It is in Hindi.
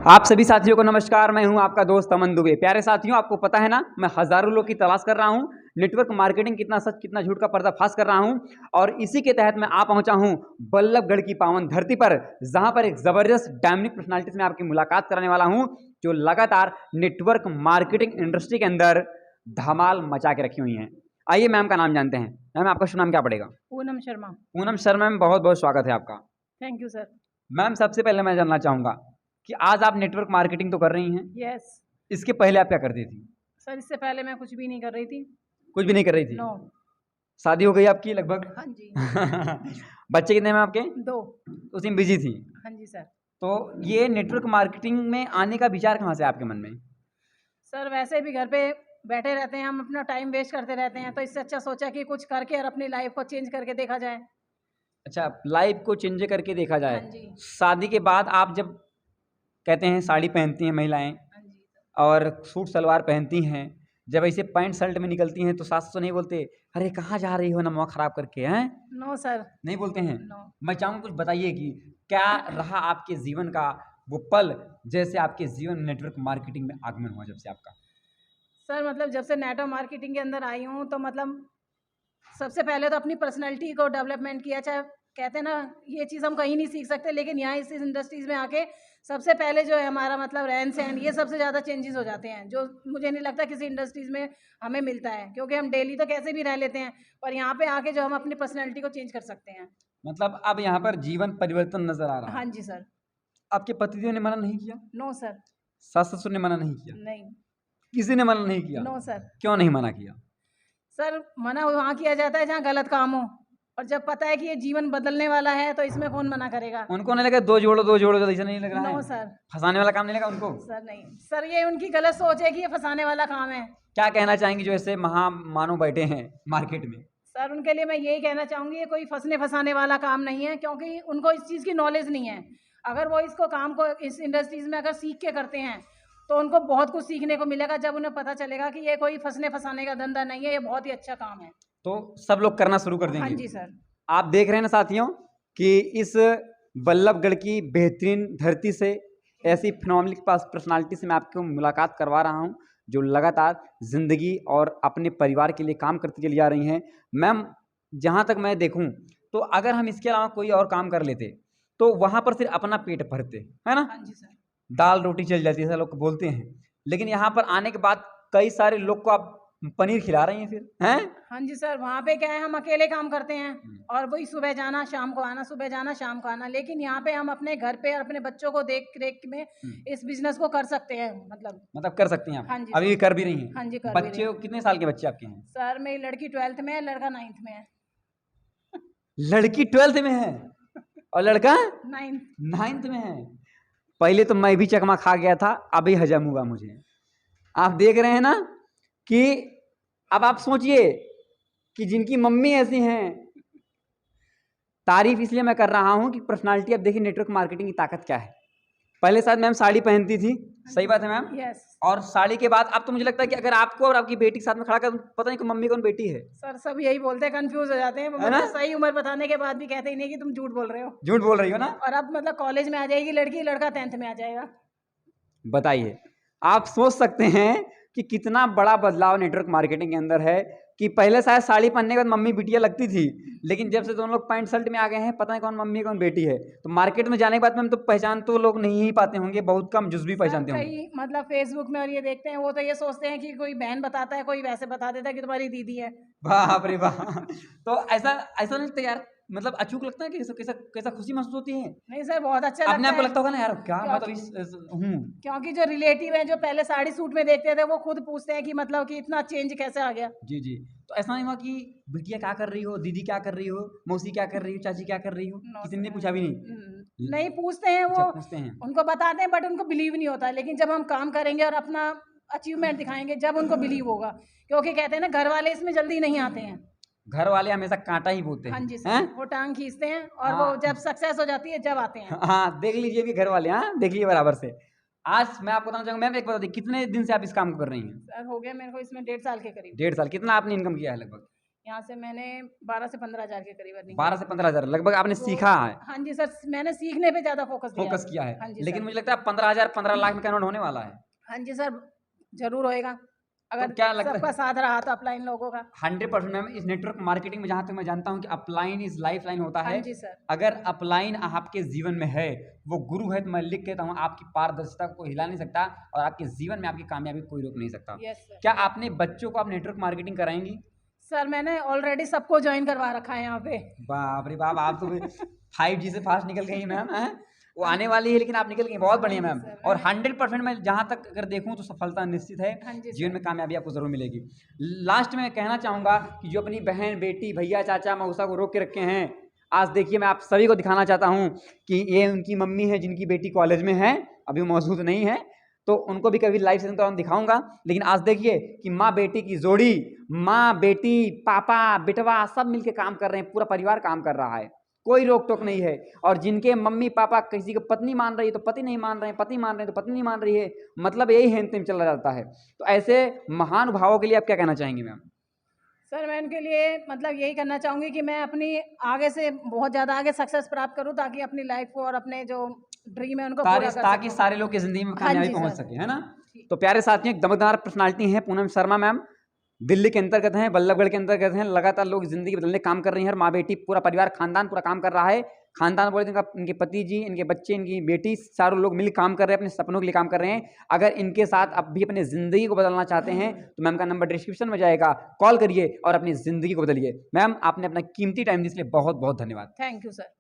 आप सभी साथियों को नमस्कार। मैं हूं आपका दोस्त अमन दुबे। प्यारे साथियों, आपको पता है ना, मैं हजारों लोग की तलाश कर रहा हूं। नेटवर्क मार्केटिंग कितना सच कितना झूठ का पर्दाफाश कर रहा हूं और इसी के तहत मैं आ पहुंचा हूं बल्लभगढ़ की पावन धरती पर, जहां पर एक जबरदस्त डायनामिक पर्सनालिटी से मैं आपकी मुलाकात कराने वाला हूं, जो लगातार नेटवर्क मार्केटिंग इंडस्ट्री के अंदर धमाल मचा के रखी हुई हैं। आइए मैम का नाम जानते हैं। मैम, आपका शुभ नाम क्या पड़ेगा? पूनम शर्मा। पूनम शर्मा मैम, बहुत बहुत स्वागत है आपका। Thank you sir. मैम, सबसे पहले मैं जानना चाहूंगा कि आज आप नेटवर्क मार्केटिंग तो कर रही हैं, यस इसके पहले आप क्या करती थी? सर, इससे पहले मैं कुछ भी नहीं कर रही थी। कुछ भी नहीं कर रही थी? नो। शादी हो गई आपकी लगभग? हाँ जी। बच्चे कितने हैं आपके? 2। उसी में बिजी थी? हाँ जी सर। तो ये नेटवर्क मार्केटिंग में आने का विचार कहाँ से आपके मन में? सर वैसे भी घर पे बैठे रहते हैं, हम अपना टाइम वेस्ट करते रहते हैं, तो इससे अच्छा सोचा कि कुछ करके और अपनी लाइफ को चेंज करके देखा जाए। अच्छा, लाइफ को चेंज करके देखा जाए। हाँ जी। शादी के बाद आप जब कहते हैं साड़ी पहनती हैं महिलाएं हाँ जी और सूट सलवार पहनती हैं, जब ऐसे पैंट शर्ट में निकलती हैं तो सास तो नहीं बोलते अरे कहाँ जा रही हो ना मुँह खराब करके? हैं? No sir. नहीं बोलते हैं? नो। मैं चाहूँगा कुछ बताइए कि क्या रहा आपके जीवन का वो पल, जैसे आपके जीवन में नेटवर्क मार्केटिंग में आगमन हुआ जब से आपका? सर मतलब जब से नेटवर्क मार्केटिंग के अंदर आई हूँ तो मतलब सबसे पहले तो अपनी पर्सनैलिटी को डेवलपमेंट किया। चाहे कहते हैं ना, ये चीज़ हम कहीं नहीं सीख सकते, लेकिन यहाँ इस इंडस्ट्रीज़ में आके सबसे पहले जो है हमारा मतलब रहन सहन, ये सबसे ज़्यादा चेंजेस हो जाते हैं, जो मुझे नहीं लगता किसी इंडस्ट्रीज़ में हमें मिलता है, क्योंकि हम डेली तो कैसे भी रह लेते हैं, पर यहाँ पे आके जो हम अपनी पर्सनैलिटी को चेंज कर सकते हैं। मतलब अब यहाँ पर जीवन परिवर्तन नजर आ रहा हाँ है। जी सर। आपके पतिदेव ने मना नहीं किया? No sir. सास ससुर ने मना नहीं किया? नहीं। किसी ने मना नहीं किया? No sir. क्यों नहीं मना किया? सर मना वहाँ किया जाता है जहाँ गलत काम हो, और जब पता है कि ये जीवन बदलने वाला है तो इसमें कौन मना करेगा। उनको नहीं लगा दो जोड़ो दो जोड़ो, ऐसा नहीं लग रहा नो है? सर। फंसाने वाला काम नहीं लगा उनको? सर नहीं सर, ये उनकी गलत सोच है कि ये फंसाने वाला काम है। क्या कहना चाहेंगे जो ऐसे महामानव बैठे हैं मार्केट में? सर उनके लिए मैं यही कहना चाहूँगी, ये कोई फंसने फंसाने वाला काम नहीं है, क्योंकि उनको इस चीज़ की नॉलेज नहीं है। अगर वो इसको काम को इस इंडस्ट्रीज़ में अगर सीख के करते हैं तो उनको बहुत कुछ सीखने को मिलेगा, जब उन्हें पता चलेगा कि ये कोई फंसने फंसाने का धंधा नहीं है, ये बहुत ही अच्छा काम है। तो सब लोग करना शुरू कर हाँ देंगे? जी सर। आप देख रहे हैं ना साथियों कि इस बल्लभगढ़ की बेहतरीन धरती से ऐसी फिनोमिनल पर्सनालिटी से मैं आपको मुलाकात करवा रहा हूं, जो लगातार ज़िंदगी और अपने परिवार के लिए काम करती चली आ रही हैं। मैम, जहां तक मैं देखूं तो अगर हम इसके अलावा कोई और काम कर लेते तो वहां पर सिर्फ अपना पेट भरते, है ना? हाँ जी सर। दाल रोटी चल जाती है, ऐसा लोग बोलते हैं। लेकिन यहाँ पर आने के बाद कई सारे लोग को आप पनीर खिला रही हैं फिर, हैं? हाँ जी सर, वहाँ पे क्या है, हम अकेले काम करते हैं और वही सुबह जाना शाम को आना, सुबह जाना शाम को आना, लेकिन यहाँ पे हम अपने घर पे और अपने बच्चों को देख रेख में इस बिजनेस को कर सकते हैं। मतलब कर सकती हैं आप? हाँ जी अभी भी कर भी रही हैं? हाँ जी, कर भी रही बच्चे हूँ। कितने साल के बच्चे आपके हैं? सर मेरी लड़की 12th में है, लड़का 9th में है। लड़की 12th में है और लड़का 9th। 9th में है। पहले तो मैं भी चकमा खा गया था, अभी हजम हुआ मुझे। आप देख रहे हैं ना कि अब आप सोचिए कि जिनकी मम्मी ऐसी हैं, तारीफ इसलिए मैं कर रहा हूं कि पर्सनालिटी। अब देखिए नेटवर्क मार्केटिंग की ताकत क्या है। पहले शायद मैम साड़ी पहनती थी, सही बात है मैम? यस। और साड़ी के बाद अब तो मुझे लगता है कि अगर आपको और आपकी बेटी के साथ में खड़ा कर, पता नहीं कि मम्मी कौन बेटी है। सर सब यही बोलते हैं, कंफ्यूज हो जाते हैं, है ना? मतलब सही उम्र बताने के बाद भी कहते ही नहीं कि तुम झूठ बोल रहे हो। झूठ बोल रही हो ना? और अब मतलब कॉलेज में आ जाएगी लड़की, लड़का 10th में आ जाएगा। बताइए, आप सोच सकते हैं कि कितना बड़ा बदलाव नेटवर्क मार्केटिंग के अंदर है कि पहले शायद साड़ी पहनने के बाद मम्मी बिटिया लगती थी, लेकिन जब से दोनों लोग पैंट शर्ट में आ गए हैं, पता नहीं कौन मम्मी कौन बेटी है। तो मार्केट में जाने के बाद में हम तो पहचान तो लोग नहीं ही पाते होंगे, बहुत कम जुज भी पहचानते होंगे। कई मतलब फेसबुक में और ये देखते हैं, वो तो ये सोचते हैं कि कोई बहन बताता है, कोई वैसे बता देता है कि तुम्हारी दीदी है। बाप रे बाप। तो ऐसा ऐसा नहीं लगता यार, मतलब अचूक लगता है कि कैसा कैसा कैसा खुशी महसूस होती है? नहीं सर, बहुत अच्छा अपने लगता आप को है। लगता होगा ना यार, क्या क्यों- मतलब इस हूँ। क्योंकि जो रिलेटिव हैं, जो पहले साड़ी सूट में देखते थे, वो खुद पूछते हैं कि मतलब कि इतना चेंज कैसे आ गया। जी जी। तो ऐसा नहीं हुआ कि बिटिया क्या कर रही हो, दीदी क्या कर रही हो, मौसी क्या कर रही हो, चाची क्या कर रही हो? किसी ने पूछा भी नहीं? नहीं पूछते हैं अच्छा, वो। पूछते हैं। उनको बताते हैं बट उनको बिलीव नहीं होता, लेकिन जब हम काम करेंगे और अपना अचीवमेंट दिखाएंगे, जब उनको बिलीव होगा। क्योंकि कहते हैं ना, घर वाले इसमें जल्दी नहीं आते हैं। घर वाले हमेशा कांटा ही बोलते हाँ हैं, जी हैं? सर, वो टांग खींचते हैं और हाँ। वो जब सक्सेस हो जाती है जब आते हैं। हाँ, देख लीजिए भी घर वाले, हाँ देख लीजिए बराबर से। आज मैं आपको बताना चाहूंगा मैम, एक बता दी, कितने दिन से आप इस काम को कर रही हैं? सर हो गया मेरे को इसमें 1.5 साल के करीब। 1.5 साल। कितना आपने इनकम किया है लगभग? यहाँ से मैंने 12 से 15 हज़ार के करीब earning 12 से 15 हज़ार लगभग आपने तो सीखा है, हाँ जी सर, मैंने सीखने पे ज़्यादा फोकस फोकस किया हाँ है। जी लेकिन सर। मुझे लगता है 15 हज़ार 15 लाख में कन्वर्ट होने वाला है। हाँ जी सर, ज़रूर होएगा, तो अगर क्या लगता सबका है साथ रहा तो अपलाइन लोगों का। 100% मैम इस नेटवर्क मार्केटिंग में जहाँ तक मैं जानता हूँ कि अपलाइन इज लाइफ लाइन होता हाँ है। जी सर। अगर अपलाइन आपके जीवन में है, वो गुरु है, तो मैं लिख कहता हूँ आपकी पारदर्शिता को हिला नहीं सकता और आपके जीवन में आपकी कामयाबी कोई रोक नहीं सकता। Yes sir. क्या आपने बच्चों को आप नेटवर्क मार्केटिंग कराएंगी? सर मैंने ऑलरेडी सबको ज्वाइन करवा रखा है यहाँ पे। बाप रे बाप, आप तो 5G से फास्ट निकल गई मैम हैं। वो हाँ आने वाली है लेकिन आप निकल गई, बहुत बढ़िया हाँ जी मैम। सर, और मैंने 100% मैं जहाँ तक अगर देखूँ तो सफलता निश्चित है, हाँ जी जीवन सर। में कामयाबी आपको ज़रूर मिलेगी। लास्ट में कहना चाहूँगा कि जो अपनी बहन, बेटी, भैया, चाचा, मऊसा को रोक के रखे हैं, आज देखिए मैं आप सभी को दिखाना चाहता हूँ कि ये उनकी मम्मी है जिनकी बेटी कॉलेज में है, अभी मौजूद नहीं है, तो उनको भी कभी लाइव सेशन दौरान दिखाऊंगा। लेकिन आज देखिए कि माँ बेटी की जोड़ी, माँ बेटी, पापा बेटवा सब मिलके काम कर रहे हैं, पूरा परिवार काम कर रहा है, कोई रोक टोक नहीं है। और जिनके मम्मी पापा किसी को पत्नी मान रही है तो पति नहीं मान रहे हैं, पति मान रहे हैं तो पत्नी नहीं मान रही है, मतलब यही हेन तेन चल रहा जाता है। तो ऐसे महानुभावों के लिए आप क्या कहना चाहेंगे मैम? सर मैं उनके लिए मतलब यही करना चाहूँगी कि मैं अपनी आगे से बहुत ज़्यादा आगे सक्सेस प्राप्त करूँ, ताकि अपनी लाइफ को और अपने जो ड्रीम है उनको पूरा कर ताकि सकूँ। सारे लोग की जिंदगी में हाँ कामयाबी जी पहुंच सर। सके, है ना? जी। तो प्यारे साथियों, एक दमकदार पर्सनालिटी हैं पूनम शर्मा मैम, दिल्ली के अंतर्गत हैं, बल्लभगढ़ के अंतर्गत हैं। लगातार लोग जिंदगी बदलने काम कर रही हैं, माँ बेटी पूरा परिवार खानदान पूरा काम कर रहा है। खानदान बोले तो इनके पति जी, इनके बच्चे, इनकी बेटी, चारों लोग मिल काम कर रहे हैं, अपने सपनों के लिए काम कर रहे हैं। अगर इनके साथ आप भी अपनी जिंदगी को बदलना चाहते हैं तो मैम का नंबर डिस्क्रिप्शन में जाएगा, कॉल करिए और अपनी जिंदगी को बदलिए। मैम आपने अपना कीमती टाइम दिए इसलिए बहुत बहुत धन्यवाद। Thank you sir.